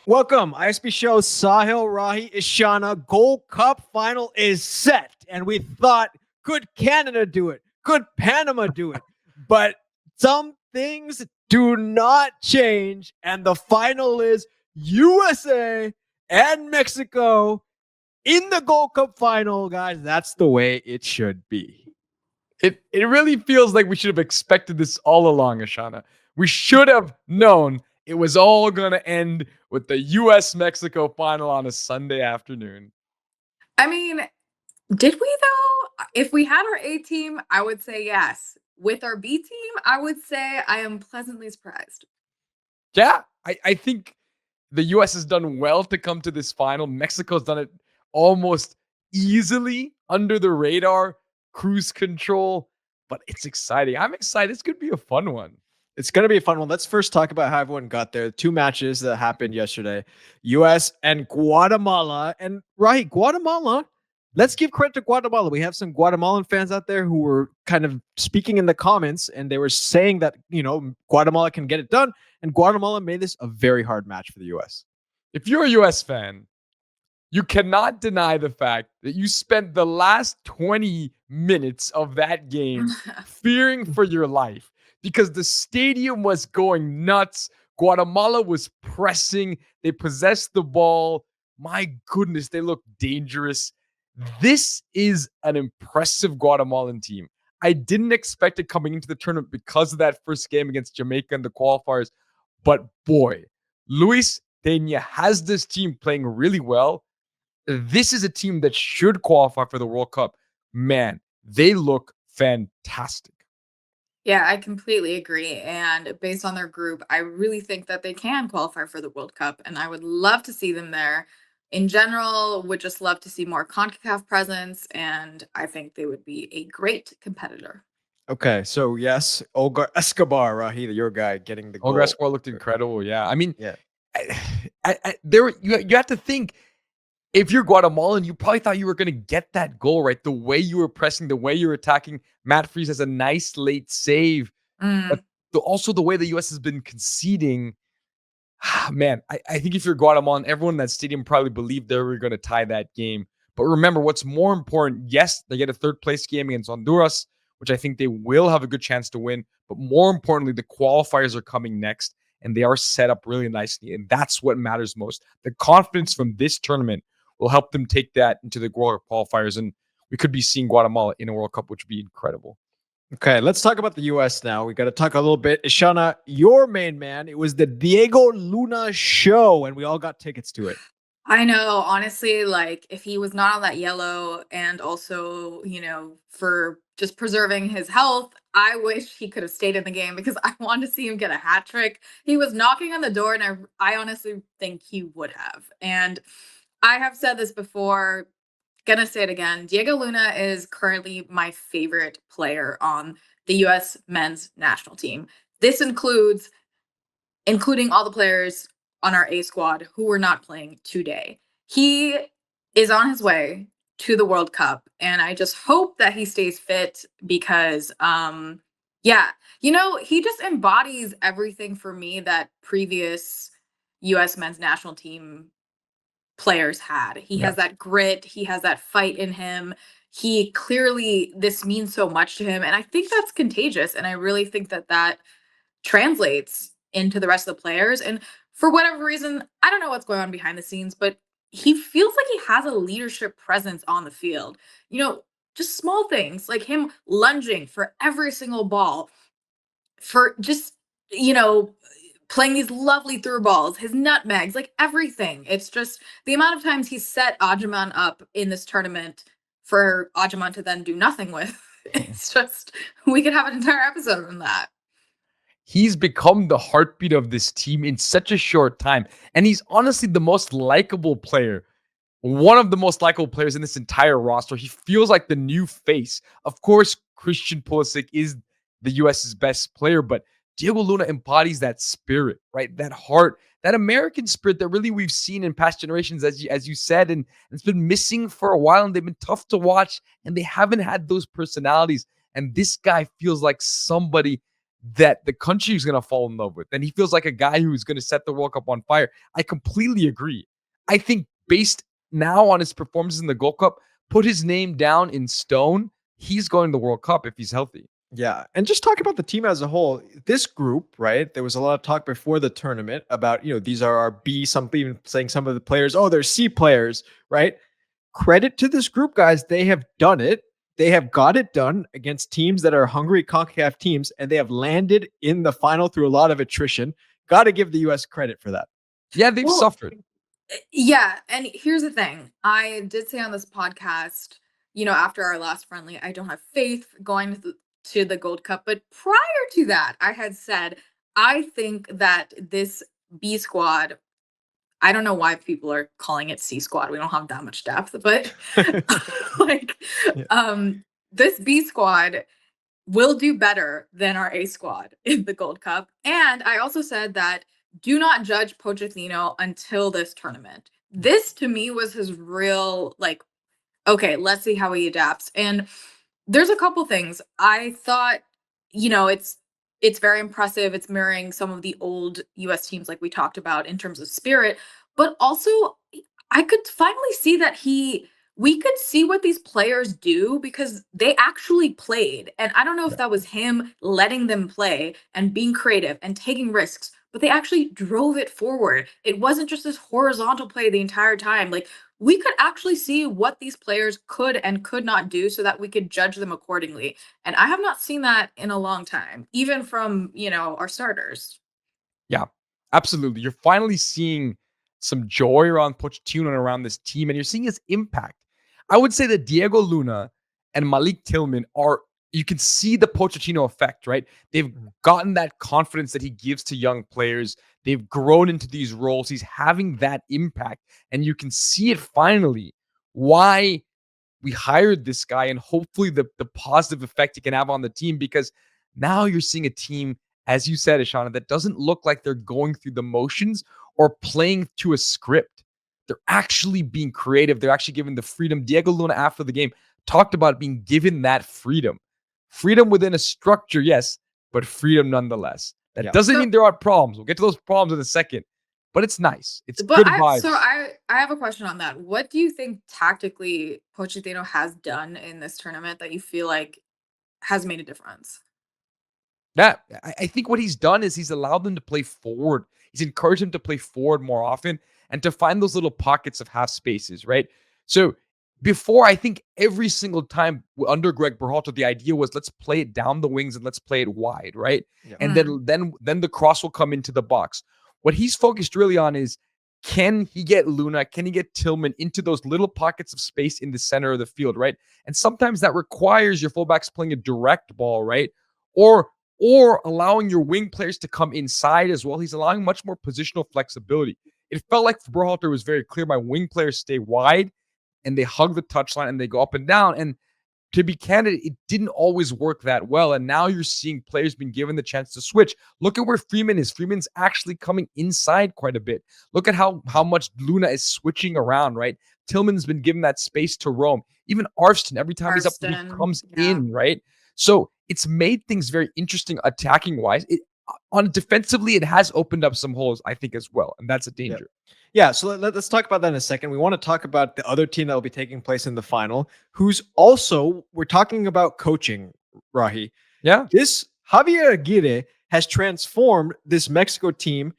Welcome, ISP Show. Sahil, Rahi, Ishana. Gold Cup final is set. And we thought, could Canada do it? Could Panama do it? But some things do not change. And the final is USA and Mexico in the Gold Cup final, guys. That's the way it should be. It really feels like we should have expected this all along, Ashana. We should have known it was all going to end with the US-Mexico final on a Sunday afternoon. I mean, did we though? If we had our A team, I would say yes. With our B team, I would say I am pleasantly surprised. Yeah, I think the US has done well to come to this final. Mexico's done it almost easily under the radar, cruise control, but it's exciting. I'm excited. This could be a fun one. It's going to be a fun one. Let's first talk about how everyone got there. Two matches that happened yesterday, US and Guatemala. And right, Guatemala, let's give credit to Guatemala. We have some Guatemalan fans out there who were kind of speaking in the comments, and they were saying that, Guatemala can get it done. And Guatemala made this a very hard match for the US. If you're a US fan, you cannot deny the fact that you spent the last 20 minutes of that game fearing for your life because the stadium was going nuts. Guatemala was pressing. They possessed the ball. My goodness, they look dangerous. This is an impressive Guatemalan team. I didn't expect it coming into the tournament because of that first game against Jamaica in the qualifiers. But boy, Luis Peña has this team playing really well. This is a team that should qualify for the World Cup. Man, they look fantastic. Yeah, I completely agree. And based on their group, I really think that they can qualify for the World Cup. And I would love to see them there. In general, would just love to see more CONCACAF presence. And I think they would be a great competitor. Okay, so yes, Olger Escobar, Rahi, your guy, getting the goal. Olger Escobar looked incredible. Yeah, I mean, yeah, you have to think, if you're Guatemalan, you probably thought you were going to get that goal, right? The way you were pressing, the way you were attacking. Matt Freese has a nice late save. But also the way the U.S. has been conceding. Man, I think if you're Guatemalan, everyone in that stadium probably believed they were going to tie that game. But remember, what's more important, yes, they get a third place game against Honduras, which I think they will have a good chance to win. But more importantly, the qualifiers are coming next, and they are set up really nicely. And that's what matters most. The confidence from this tournament will help them take that into the World Cup qualifiers. And we could be seeing Guatemala in a World Cup, which would be incredible. Okay, let's talk about the U.S. now. We got to talk a little bit. Ishana, your main man, it was the Diego Luna show, and we all got tickets to it. I know, honestly, like if he was not on that yellow and also, for just preserving his health, I wish he could have stayed in the game because I wanted to see him get a hat trick. He was knocking on the door, and I honestly think he would have. And I have said this before, gonna say it again. Diego Luna is currently my favorite player on the US men's national team. This including all the players on our A squad who were not playing today. He is on his way to the World Cup, and I just hope that he stays fit because he just embodies everything for me that previous US men's national team players had. He has that grit, he has that fight in him. He clearly, this means so much to him, and I think that's contagious, and I really think that translates into the rest of the players. And for whatever reason, I don't know what's going on behind the scenes, but he feels like he has a leadership presence on the field. Just small things like him lunging for every single ball, for just playing these lovely through balls, his nutmegs, like everything. It's just the amount of times he's set Ajaman up in this tournament for Ajaman to then do nothing with. It's just, we could have an entire episode on that. He's become the heartbeat of this team in such a short time. And he's honestly the most likable player. One of the most likable players in this entire roster. He feels like the new face. Of course, Christian Pulisic is the US's best player, but Diego Luna embodies that spirit, right? That heart, that American spirit that really we've seen in past generations, as you said, and it's been missing for a while, and they've been tough to watch, and they haven't had those personalities. And this guy feels like somebody that the country is going to fall in love with. And he feels like a guy who's going to set the World Cup on fire. I completely agree. I think based now on his performances in the Gold Cup, put his name down in stone. He's going to the World Cup if he's healthy. Yeah. And just talking about the team as a whole, this group, right? There was a lot of talk before the tournament about, these are our B, some even saying some of the players, oh, they're C players, right? Credit to this group, guys. They have done it. They have got it done against teams that are hungry CONCACAF teams, and they have landed in the final through a lot of attrition. Got to give the U.S. credit for that. Yeah, they've suffered. Yeah. And here's the thing. I did say on this podcast, after our last friendly, I don't have faith going to the Gold Cup. But prior to that, I had said, I think that this B squad, I don't know why people are calling it C squad. We don't have that much depth, but this B squad will do better than our A squad in the Gold Cup. And I also said that do not judge Pochettino until this tournament. This to me was his real, okay, let's see how he adapts. And there's a couple things. I thought, it's very impressive. It's mirroring some of the old US teams like we talked about in terms of spirit, but also I could finally see that we could see what these players do because they actually played. And I don't know if that was him letting them play and being creative and taking risks, but they actually drove it forward. It wasn't just this horizontal play the entire time. We could actually see what these players could and could not do so that we could judge them accordingly. And I have not seen that in a long time, even from, our starters. Yeah, absolutely. You're finally seeing some joy around Pochettino and around this team, and you're seeing his impact. I would say that Diego Luna and Malik Tillman you can see the Pochettino effect, right? They've gotten that confidence that he gives to young players. They've grown into these roles. He's having that impact. And you can see it finally why we hired this guy and hopefully the positive effect he can have on the team, because now you're seeing a team, as you said, Ishana, that doesn't look like they're going through the motions or playing to a script. They're actually being creative. They're actually given the freedom. Diego Luna, after the game, talked about being given that freedom. Freedom within a structure, yes, but freedom nonetheless. That doesn't mean there aren't problems. We'll get to those problems in a second, but it's nice. It's good vibes. So I have a question on that. What do you think tactically Pochettino has done in this tournament that you feel like has made a difference? Yeah, I think what he's done is he's allowed them to play forward. He's encouraged them to play forward more often and to find those little pockets of half spaces, right? So before, I think every single time under Greg Berhalter, the idea was let's play it down the wings and let's play it wide, right? Yeah. And then the cross will come into the box. What he's focused really on is, can he get Luna? Can he get Tillman into those little pockets of space in the center of the field, right? And sometimes that requires your fullbacks playing a direct ball, right? Or allowing your wing players to come inside as well. He's allowing much more positional flexibility. It felt like Berhalter was very clear. My wing players stay wide and they hug the touchline and they go up and down. And to be candid, it didn't always work that well. And now you're seeing players being given the chance to switch. Look at where Freeman is. Freeman's actually coming inside quite a bit. Look at how much Luna is switching around, right? Tillman's been given that space to roam. Even Arston, every time he's up, he comes in, right? So it's made things very interesting attacking-wise. Defensively, it has opened up some holes, I think, as well. And that's a danger. Yeah, so let's talk about that in a second. We want to talk about the other team that will be taking place in the final, who's also, we're talking about coaching, Rahi. Yeah. This Javier Aguirre has transformed this Mexico team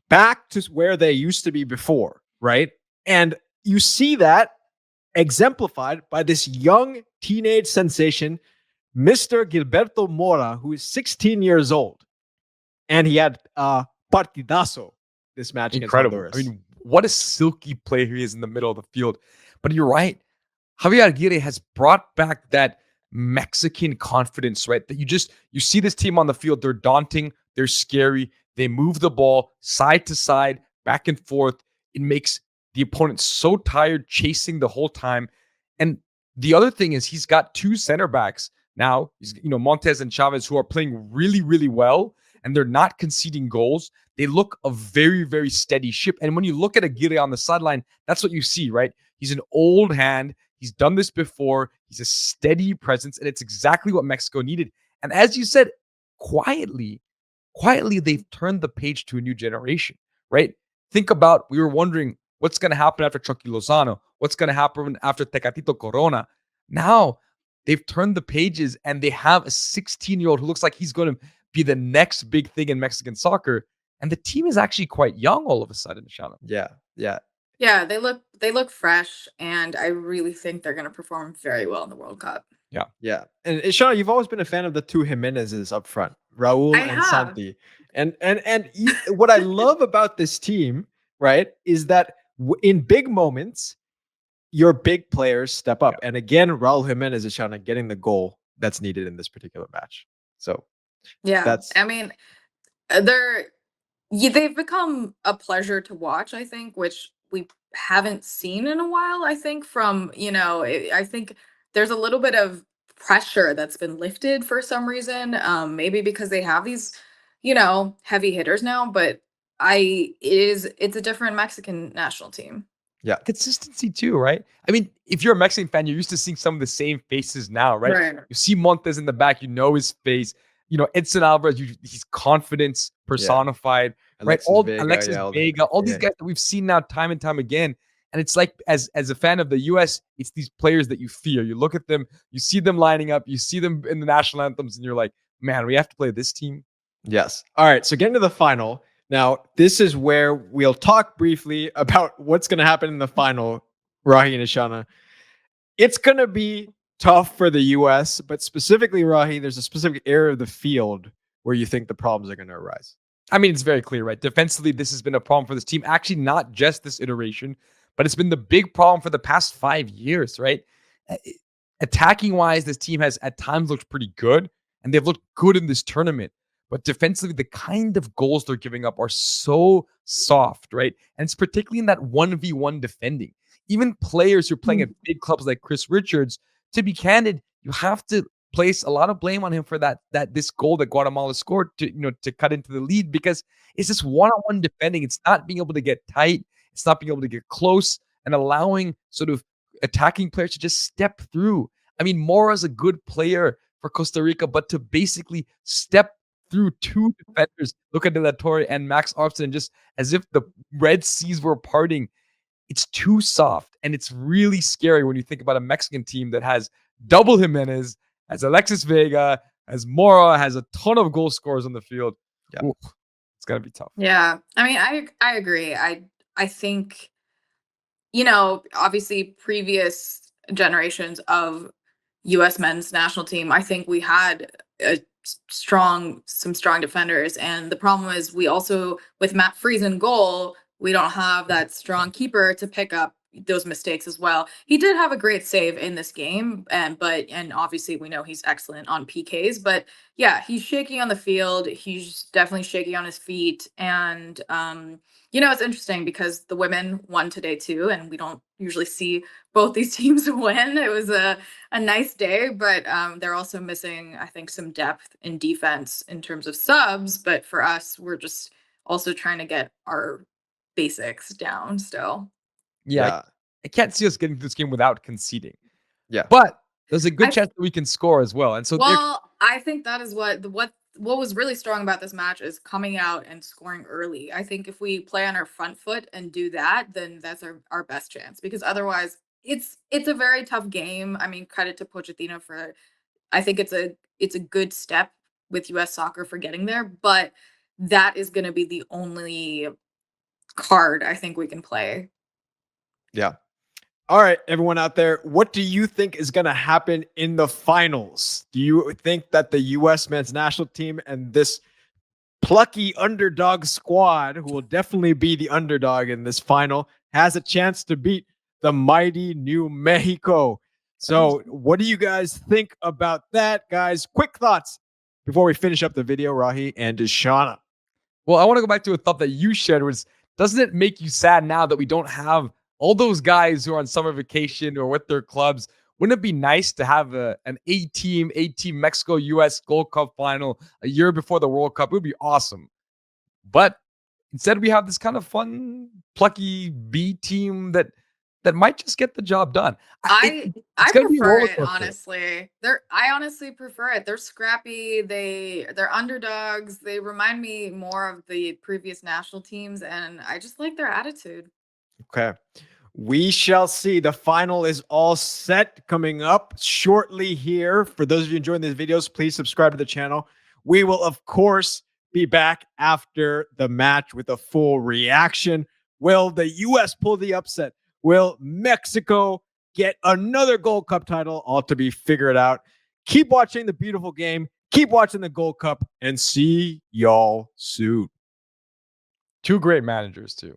back to where they used to be before, right? And you see that exemplified by this young teenage sensation, Mr. Gilberto Mora, who is 16 years old. And he had partidazo this match against Honduras. I mean, what a silky player he is in the middle of the field. But you're right. Javier Aguirre has brought back that Mexican confidence, right? That you see this team on the field. They're daunting. They're scary. They move the ball side to side, back and forth. It makes the opponent so tired chasing the whole time. And the other thing is he's got two center backs now. He's, Montes and Chavez, who are playing really, really well, and they're not conceding goals. They look a very, very steady ship. And when you look at Aguirre on the sideline, that's what you see, right? He's an old hand. He's done this before. He's a steady presence, and it's exactly what Mexico needed. And as you said, quietly, they've turned the page to a new generation, right? Think about, we were wondering what's going to happen after Chucky Lozano, what's going to happen after Tecatito Corona. Now they've turned the pages and they have a 16-year-old who looks like he's going to be the next big thing in Mexican soccer. And the team is actually quite young all of a sudden, Shana. Yeah. Yeah, they look fresh, and I really think they're going to perform very well in the World Cup. Yeah. And Shauna, you've always been a fan of the two Jimenezes up front, Raul I and have. Santi. And what I love about this team, right, is that in big moments, your big players step up. And again, Raul Jimenez is Shauna getting the goal that's needed in this particular match. So Yeah, I mean, they've become a pleasure to watch, I think, which we haven't seen in a while. I think from, I think there's a little bit of pressure that's been lifted for some reason. Maybe because they have these, heavy hitters now, but it's a different Mexican national team. Yeah. Consistency too, right? I mean, if you're a Mexican fan, you're used to seeing some of the same faces now, right? Right. You see Montes in the back, you know his face. Edson Alvarez, he's confidence personified, right? Alexis Vega, all these guys that we've seen now time and time again. And it's like, as a fan of the US, it's these players that you fear. You look at them, you see them lining up, you see them in the national anthems, and you're like, man, we have to play this team. Yes. All right. So getting to the final. Now, this is where we'll talk briefly about what's going to happen in the final, Rahi and Ishana. It's going to be tough for the U.S., but specifically, Rahi, there's a specific area of the field where you think the problems are going to arise. I mean, it's very clear, right? Defensively, this has been a problem for this team. Actually, not just this iteration, but it's been the big problem for the past 5 years, right? Attacking-wise, this team has at times looked pretty good, and they've looked good in this tournament. But defensively, the kind of goals they're giving up are so soft, right? And it's particularly in that 1v1 defending. Even players who are playing at big clubs like Chris Richards, to be candid, you have to place a lot of blame on him for this goal that Guatemala scored to cut into the lead, because it's just one-on-one defending. It's not being able to get tight. It's not being able to get close and allowing sort of attacking players to just step through. I mean, Mora's a good player for Costa Rica, but to basically step through two defenders, Luca De La Torre and Max Armstrong, just as if the Red Seas were parting, it's too soft. And it's really scary when you think about a Mexican team that has double Jimenez, has Alexis Vega, has Mora, has a ton of goal scorers on the field. Yeah. Ooh, it's going to be tough. Yeah. I mean, I agree. I think, obviously previous generations of U.S. men's national team, I think we had some strong defenders. And the problem is we also, with Matt Freese in goal, we don't have that strong keeper to pick up those mistakes as well. He did have a great save in this game, and obviously we know he's excellent on PKs, but yeah, he's shaky on the field. He's definitely shaky on his feet. And it's interesting because the women won today too, and we don't usually see both these teams win. It was a nice day, but they're also missing, I think, some depth in defense in terms of subs. But for us, we're just also trying to get our basics down still. Yeah. I can't see us getting through this game without conceding. Yeah. But there's a good chance that we can score as well. And so I think that is what was really strong about this match is coming out and scoring early. I think if we play on our front foot and do that, then that's our best chance, because otherwise it's a very tough game. I mean, credit to Pochettino for, I think it's a good step with US soccer for getting there, but that is going to be the only card I think we can play. Yeah. All right, everyone out there, what do you think is going to happen in the finals? Do you think that the U.S. men's national team and this plucky underdog squad, who will definitely be the underdog in this final, has a chance to beat the mighty New Mexico? So what do you guys think about that, guys? Quick thoughts before we finish up the video, Rahi and Ishana. Well, I want to go back to a thought that you shared, was, doesn't it make you sad now that we don't have all those guys who are on summer vacation or with their clubs? Wouldn't it be nice to have an A-team Mexico-US Gold Cup final a year before the World Cup? It would be awesome. But instead, we have this kind of fun, plucky B team that that might just get the job done. I It's gonna be a prefer roller it, coaster. honestly. I honestly prefer it. They're scrappy. They're underdogs. They remind me more of the previous national teams, and I just like their attitude. Okay. We shall see. The final is all set, coming up shortly here. For those of you enjoying these videos, please subscribe to the channel. We will, of course, be back after the match with a full reaction. Will the U.S. pull the upset? Will Mexico get another Gold Cup title? All to be figured out. Keep watching the beautiful game. Keep watching the Gold Cup, and see y'all soon. Two great managers, too.